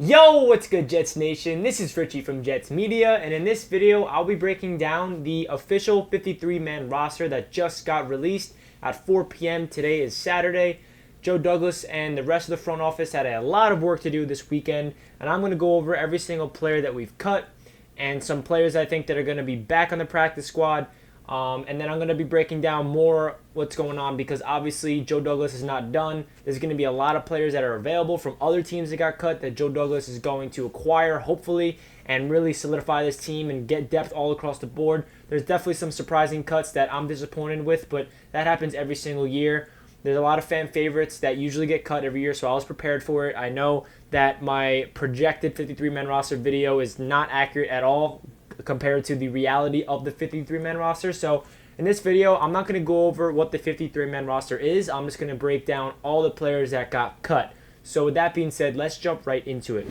Yo, what's good, Jets Nation? This is Richie from Jets Media, and in this video, I'll be breaking down the official 53-man roster that just got released at 4 p.m. Today is Saturday. Joe Douglas and the rest of the front office had a lot of work to do this weekend, and I'm going to go over every single player that we've cut and some players I think that are going to be back on the practice squad. And then I'm going to be breaking down more what's going on because obviously Joe Douglas is not done. There's going to be a lot of players that are available from other teams that got cut that Joe Douglas is going to acquire, hopefully, and really solidify this team and get depth all across the board. There's definitely some surprising cuts that I'm disappointed with, but that happens every single year. There's a lot of fan favorites that usually get cut every year, so I was prepared for it. I know that my projected 53-man roster video is not accurate at all compared to the reality of the 53-man roster. So in this video, I'm not going to go over what the 53-man roster is. I'm just going to break down all the players that got cut. So with that being said, let's jump right into it.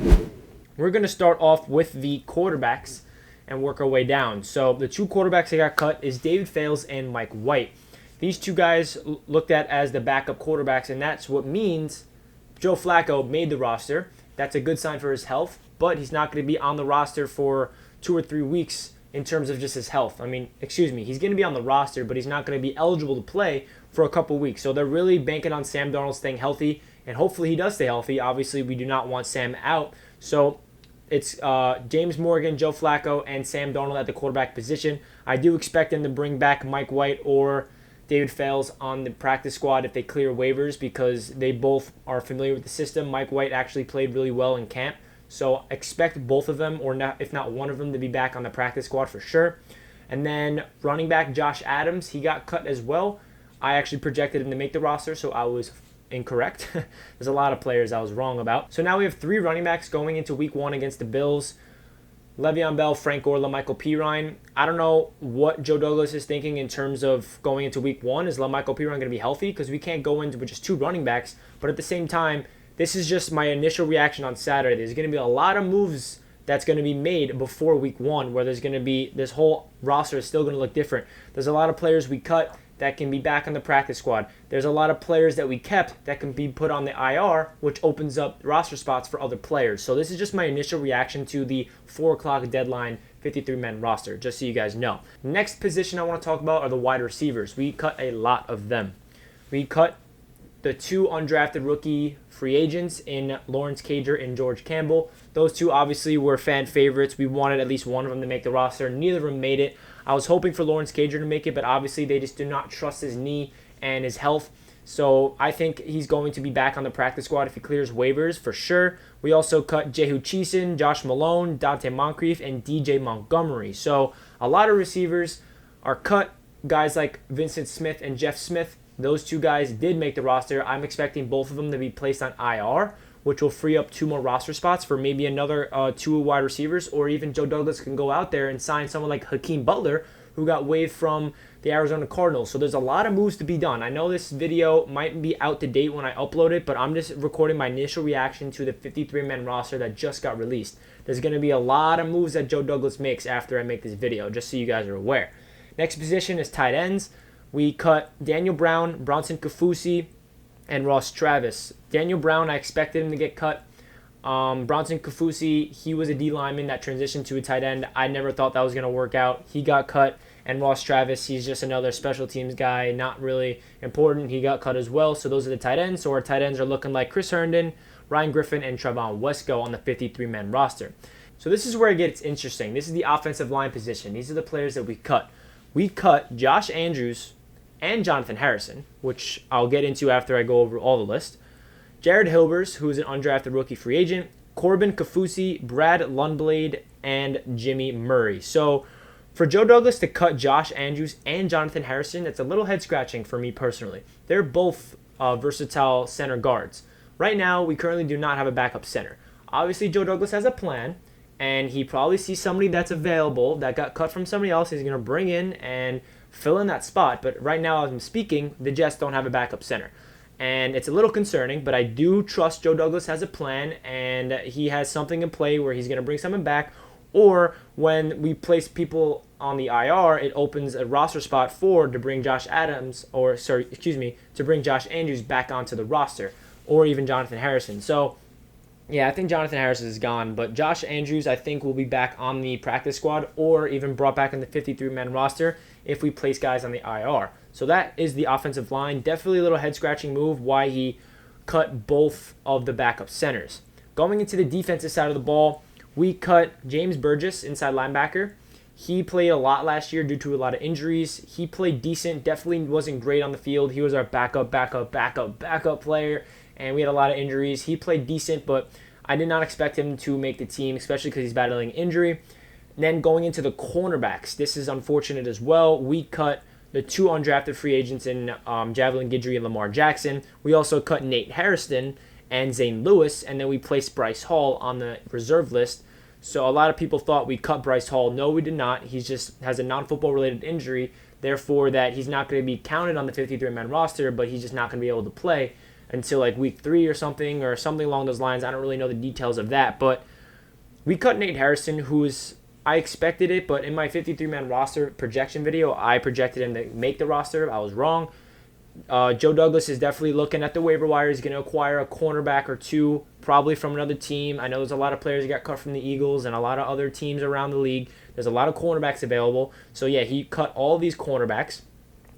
We're going to start off with the quarterbacks and work our way down. So the two quarterbacks that got cut is David Fales and Mike White. These two guys looked at as the backup quarterbacks, and that's what means Joe Flacco made the roster. That's a good sign for his health, but he's not going to be on the roster for 2 or 3 weeks in terms of just his health. He's going to be on the roster, but he's not going to be eligible to play for a couple weeks. So they're really banking on Sam Darnold staying healthy, and hopefully he does stay healthy. Obviously, we do not want Sam out. So it's James Morgan, Joe Flacco, and Sam Darnold at the quarterback position. I do expect them to bring back Mike White or David Fales on the practice squad if they clear waivers because they both are familiar with the system. Mike White actually played really well in camp. So expect both of them, or not, if not one of them, to be back on the practice squad for sure. And then running back Josh Adams, he got cut as well. I actually projected him to make the roster, so I was incorrect. There's a lot of players I was wrong about. So now we have 3 running backs going into week 1 against the Bills. Le'Veon Bell, Frank Gore, LaMichael Pirine. I don't know what Joe Douglas is thinking in terms of going into week 1. Is LaMichael Pirine going to be healthy? Because we can't go into with just 2 running backs. But at the same time, this is just my initial reaction on Saturday. There's going to be a lot of moves that's going to be made before week 1 where there's going to be this whole roster is still going to look different. There's a lot of players we cut that can be back on the practice squad. There's a lot of players that we kept that can be put on the IR, which opens up roster spots for other players. So this is just my initial reaction to the 4 o'clock deadline 53-man roster, just so you guys know. Next position I want to talk about are the wide receivers. We cut a lot of them. We cut the 2 undrafted rookie free agents in Lawrence Cager and George Campbell. Those 2 obviously were fan favorites. We wanted at least one of them to make the roster. Neither of them made it. I was hoping for Lawrence Cager to make it, but obviously they just do not trust his knee and his health. So I think he's going to be back on the practice squad if he clears waivers for sure. We also cut Jehu Cheeson, Josh Malone, Dante Moncrief, and DJ Montgomery. So a lot of receivers are cut. Guys like Vincent Smith and Jeff Smith, those 2 guys did make the roster. I'm expecting both of them to be placed on IR, which will free up 2 more roster spots for maybe another 2 wide receivers, or even Joe Douglas can go out there and sign someone like Hakeem Butler, who got waived from the Arizona Cardinals. So there's a lot of moves to be done. I know this video might be out to date when I upload it, but I'm just recording my initial reaction to the 53-man roster that just got released. There's going to be a lot of moves that Joe Douglas makes after I make this video, just so you guys are aware. Next position is tight ends. We cut Daniel Brown, Bronson Cafusi, and Ross Travis. Daniel Brown, I expected him to get cut. Bronson Cafusi, he was a D lineman that transitioned to a tight end. I never thought that was going to work out. He got cut. And Ross Travis, he's just another special teams guy, not really important. He got cut as well. So those are the tight ends. So our tight ends are looking like Chris Herndon, Ryan Griffin, and Trevon Wesco on the 53-man roster. So this is where it gets interesting. This is the offensive line position. These are the players that we cut. We cut Josh Andrews and Jonathan Harrison, which I'll get into after I go over all the list. Jared Hilbers, who is an undrafted rookie free agent. Corbin Cafusi, Brad Lundblade, and Jimmy Murray. So for Joe Douglas to cut Josh Andrews and Jonathan Harrison, that's a little head-scratching for me personally. They're both versatile center guards. Right now, we currently do not have a backup center. Obviously, Joe Douglas has a plan, and he probably sees somebody that's available that got cut from somebody else he's going to bring in and fill in that spot. But right now, as I'm speaking, the Jets don't have a backup center. And it's a little concerning, but I do trust Joe Douglas has a plan, and he has something in play where he's going to bring someone back, or when we place people on the IR, it opens a roster spot to bring Josh Andrews back onto the roster, or even Jonathan Harrison. So Yeah, I think Jonathan Harris is gone, but Josh Andrews, I think, will be back on the practice squad or even brought back in the 53-man roster if we place guys on the IR. So that is the offensive line. Definitely a little head-scratching move why he cut both of the backup centers. Going into the defensive side of the ball, we cut James Burgess, inside linebacker. He played a lot last year due to a lot of injuries. He played decent, definitely wasn't great on the field. He was our backup player, and we had a lot of injuries. He played decent, but I did not expect him to make the team, especially because he's battling injury. Then going into the cornerbacks, this is unfortunate as well. We cut the 2 undrafted free agents in Javelin, Guidry, and Lamar Jackson. We also cut Nate Hairston and Zane Lewis, and then we placed Bryce Hall on the reserve list. So a lot of people thought we cut Bryce Hall. No, we did not. He just has a non-football related injury, therefore that he's not going to be counted on the 53-man roster, but he's just not going to be able to play until like week 3 or something along those lines. I don't really know the details of that, but we cut Nate Harrison, I expected it, but in my 53-man roster projection video, I projected him to make the roster. I was wrong. Joe Douglas is definitely looking at the waiver wire. He's going to acquire a cornerback or two, probably from another team. I know there's a lot of players that got cut from the Eagles and a lot of other teams around the league. There's a lot of cornerbacks available. So, yeah, he cut all these cornerbacks.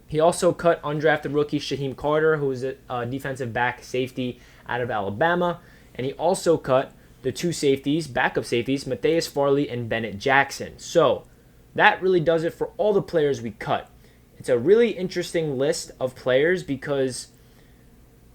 He also cut undrafted rookie Shaheem Carter, who is a defensive back safety out of Alabama. And he also cut the 2 safeties, backup safeties, Matthias Farley and Bennett Jackson. So that really does it for all the players we cut. It's a really interesting list of players because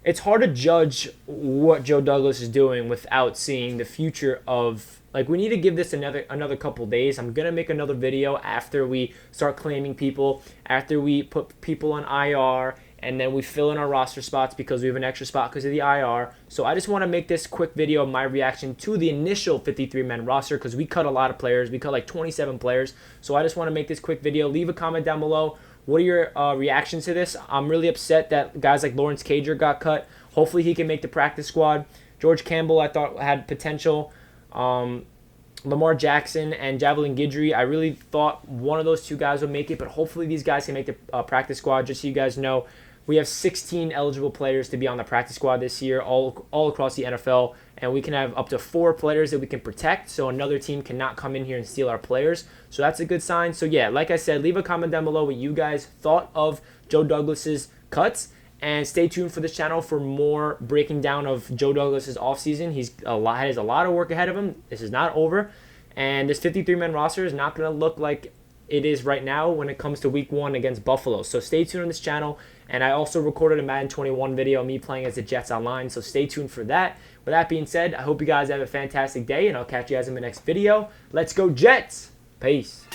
it's hard to judge what Joe Douglas is doing without seeing the future of, like, we need to give this another couple days. I'm going to make another video after we start claiming people, after we put people on IR, and then we fill in our roster spots because we have an extra spot because of the IR. So I just want to make this quick video of my reaction to the initial 53-man roster because we cut a lot of players. We cut like 27 players. So I just want to make this quick video. Leave a comment down below. What are your reactions to this? I'm really upset that guys like Lawrence Cager got cut. Hopefully he can make the practice squad. George Campbell, I thought, had potential. Lamar Jackson and Javelin Guidry, I really thought one of those 2 guys would make it, but hopefully these guys can make the practice squad. Just so you guys know, we have 16 eligible players to be on the practice squad this year, all across the NFL, and we can have up to 4 players that we can protect, so another team cannot come in here and steal our players. So that's a good sign. So yeah, like I said, leave a comment down below what you guys thought of Joe Douglas's cuts, and stay tuned for this channel for more breaking down of Joe Douglas's offseason. He has a lot of work ahead of him. This is not over, and this 53-man roster is not going to look like it is right now when it comes to week 1 against Buffalo. So stay tuned on this channel. And I also recorded a Madden 21 video of me playing as the Jets online. So stay tuned for that. With that being said, I hope you guys have a fantastic day. And I'll catch you guys in my next video. Let's go Jets. Peace.